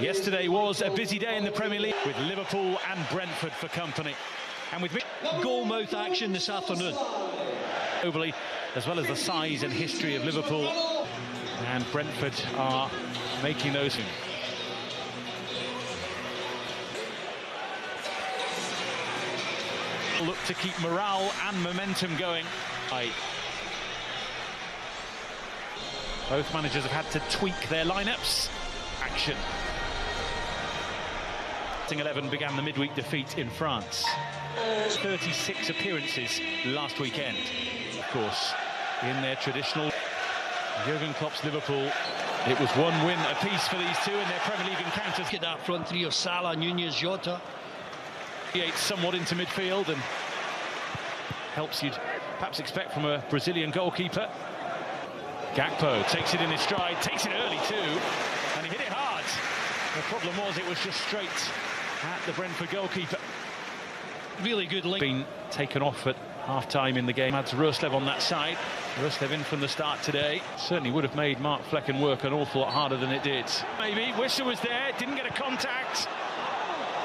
Yesterday was a busy day in the Premier League with Liverpool and Brentford for company. And with goal-mouth action this afternoon. Overly, as well as the size and history of Liverpool, and Brentford are making those. Look to keep morale and momentum going. Both managers have had to tweak their lineups. Action. 11 began the midweek defeat in France. 36 appearances last weekend. Of course, in their traditional Jurgen Klopp's Liverpool, it was one win apiece for these two in their Premier League encounters. Look at that front three of Salah, Nunez, Jota. Somewhat into midfield and helps you'd perhaps expect from a Brazilian goalkeeper. Gakpo takes it in his stride, takes it early too, and he hit it hard. The problem was it was just straight at the Brentford goalkeeper. Really good link. Been taken off at half-time in the game. Adds Roslev on that side. Roslev in from the start today. Certainly would have made Mark Flecken work an awful lot harder than it did. Maybe Wissa was there, didn't get a contact,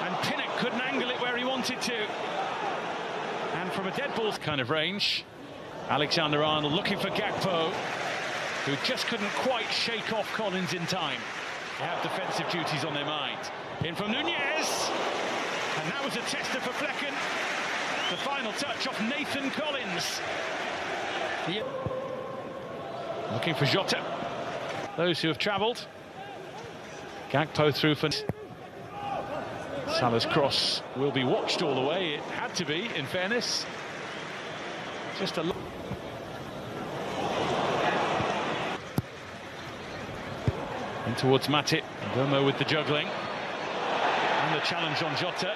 and Pinnock couldn't angle it where he wanted to. And from a dead ball kind of range, Alexander-Arnold looking for Gakpo, who just couldn't quite shake off Collins in time. They have defensive duties on their mind. In from Nunez, and that was a tester for Flecken. The final touch off Nathan Collins. Yep. Looking for Jota. Those who have travelled. Gakpo through for... Salah's cross will be watched all the way. It had to be, in fairness. Just a look. In towards Matip. Burmo with the juggling. And the challenge on Jota,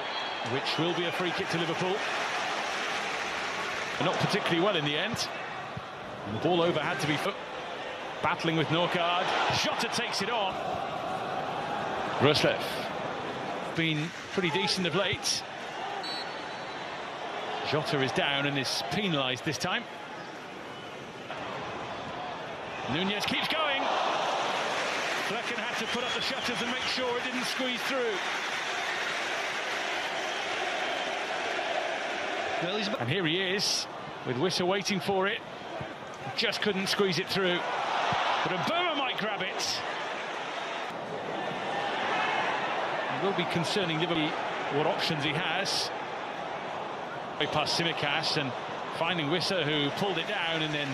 which will be a free kick to Liverpool. Not particularly well in the end. And the ball over had to be battling with Norgard. Jota takes it on. Roslev been pretty decent of late. Jota is down and is penalised this time. Nunez keeps going. Flecken had to put up the shutters and make sure it didn't squeeze through. And here he is, with Wissa waiting for it. Just couldn't squeeze it through. But Mbeumo might grab it. It will be concerning Liverpool what options he has. Past Tsimikas and finding Wissa, who pulled it down and then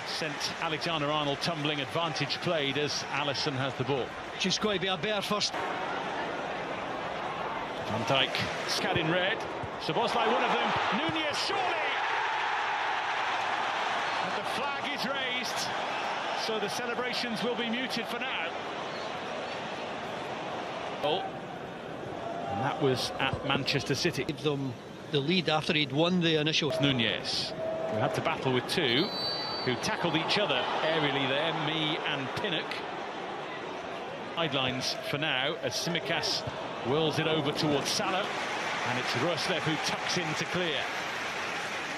sent Alexander-Arnold tumbling. Advantage played as Alisson has the ball. Just going to be a bear first. Van Dijk, scad in red. Szoboszlai, one of them. Nunez, surely! And the flag is raised, so the celebrations will be muted for now. And that was at Manchester City. Give them the lead after he'd won the initial. Nunez, who had to battle with two, who tackled each other aerially there, me and Pinnock. Sidelines for now, as Tsimikas whirls it over towards Salah. And it's Roslev who tucks in to clear.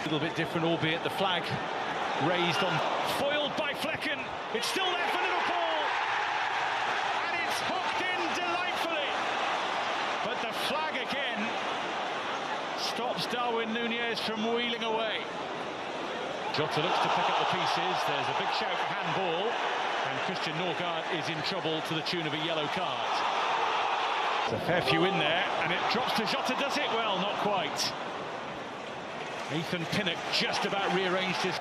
A little bit different, albeit the flag raised on. Foiled by Flecken. It's still there for Liverpool. And it's hooked in delightfully. But the flag again stops Darwin Nunez from wheeling away. Jota looks to pick up the pieces. There's a big shout for handball. And Christian Norgard is in trouble to the tune of a yellow card. There's a fair few in there, and it drops to Jota. Does it? Well, not quite. Ethan Pinnock just about rearranged his...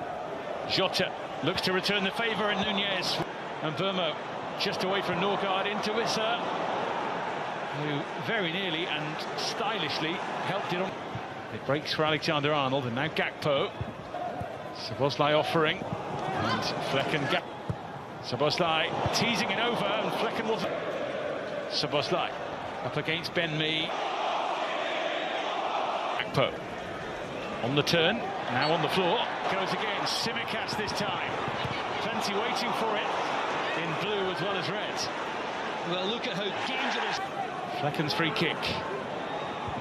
Jota looks to return the favour, and Nunez and Burmo just away from Norgard into Wissa, who very nearly and stylishly helped it on. It breaks for Alexander-Arnold, and now Gakpo. Szoboszlai offering, and Flecken... Szoboszlai teasing it over, and Flecken was... Szoboszlai up against Ben Mee. Gakpo on the turn, now on the floor. Goes again, Tsimikas this time. Plenty waiting for it in blue as well as red. Well, look at how dangerous. Flecken's free kick.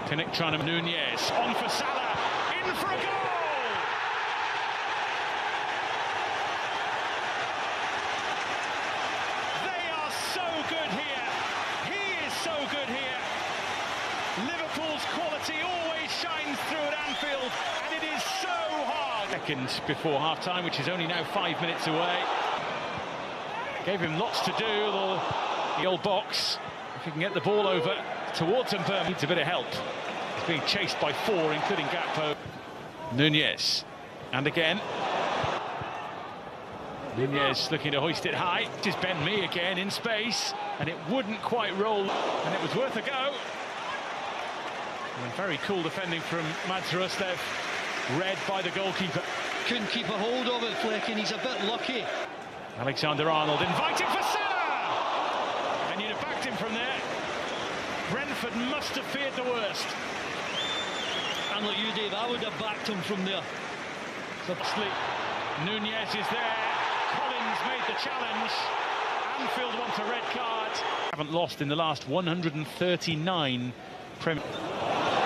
Pinnock trying to... Nunez on for Salah, in for a goal! They are so good here. seconds before half-time, which is only now 5 minutes away. Gave him lots to do, the old box. If he can get the ball over towards him, needs a bit of help. He's being chased by four, including Gakpo. Nunez, and again. Nunez looking to hoist it high. It is Ben Mee again in space, and it wouldn't quite roll, and it was worth a go. And very cool defending from Mads Roslev, read by the goalkeeper. Couldn't keep a hold of it, Fleck, and he's a bit lucky. Alexander-Arnold inviting for Salah! And you'd have backed him from there. Brentford must have feared the worst. And like you, Dave, I would have backed him from there. Nunez is there. Collins made the challenge. Anfield want a red card. Haven't lost in the last 139 Premier.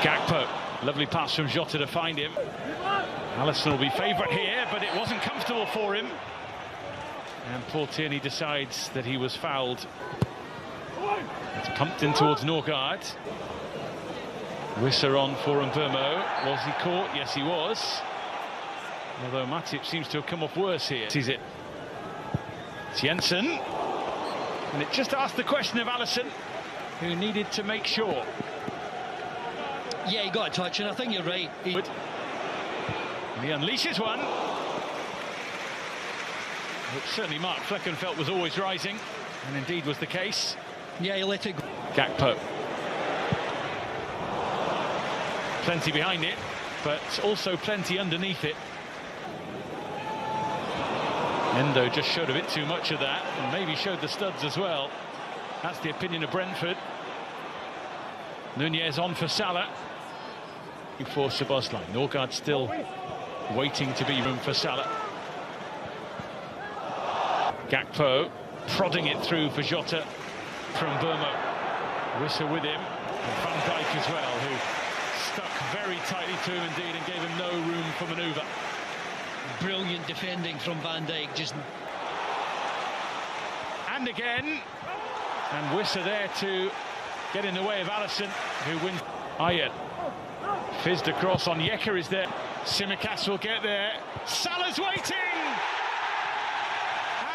Gakpo, lovely pass from Jota to find him. Alisson will be favourite here, but it wasn't comfortable for him. And Paul Tierney decides that he was fouled. It's pumped in towards Norgard. Wissa on for Mbeumo. Was he caught? Yes, he was. Although Matip seems to have come off worse here. Sees it. It's Jensen. And it just asked the question of Alisson, who needed to make sure. Yeah, he got a touch, and I think you're right. He unleashes one. Which certainly Mark Flecken felt was always rising, and indeed was the case. Yeah, he let it go. Gakpo. Plenty behind it, but also plenty underneath it. Endo just showed a bit too much of that, and maybe showed the studs as well. That's the opinion of Brentford. Nunez on for Salah. For Szoboszlai. Norgard still waiting to be room for Salah. Gakpo prodding it through for Jota from Mbeumo. Wissa with him, and Van Dijk as well, who stuck very tightly to him indeed and gave him no room for manoeuvre. Brilliant defending from Van Dijk, just... And again, and Wissa there to get in the way of Alisson, who wins. Ayer fizzed across on Yekker is there. Tsimikas will get there. Salah's waiting!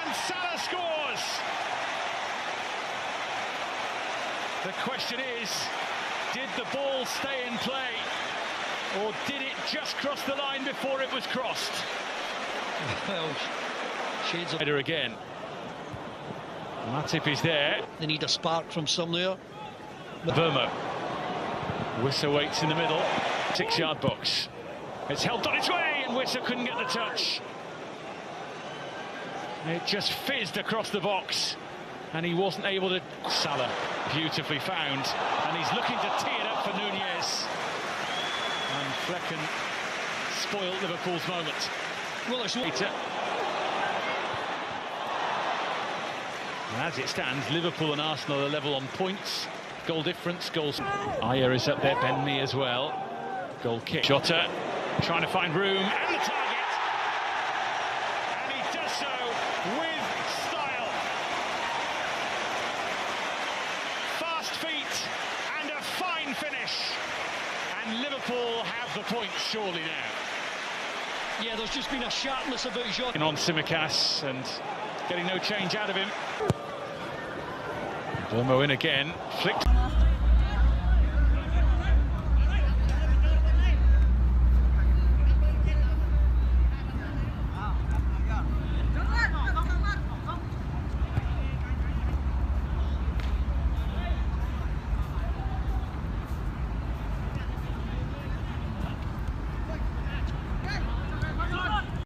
And Salah scores! The question is, did the ball stay in play? Or did it just cross the line before it was crossed? Well, shades of... Again. Matip is there. They need a spark from somewhere. Mbeumo. Wissa waits in the middle. 6-yard box. It's helped on its way, and Wissa couldn't get the touch. It just fizzed across the box, and he wasn't able to. Salah, beautifully found, and he's looking to tee it up for Nunez. And Flecken spoiled Liverpool's moment. Well, it's later. As it stands, Liverpool and Arsenal are level on points. Goal difference, goals. Ayer is up there, Ben Mee as well. Goal kick. Jota trying to find room, and the target. And he does so with style. Fast feet and a fine finish. And Liverpool have the points surely now. Yeah, there's just been a sharpness about Jota. On Tsimikas and getting no change out of him. Mbeumo in again, flicked.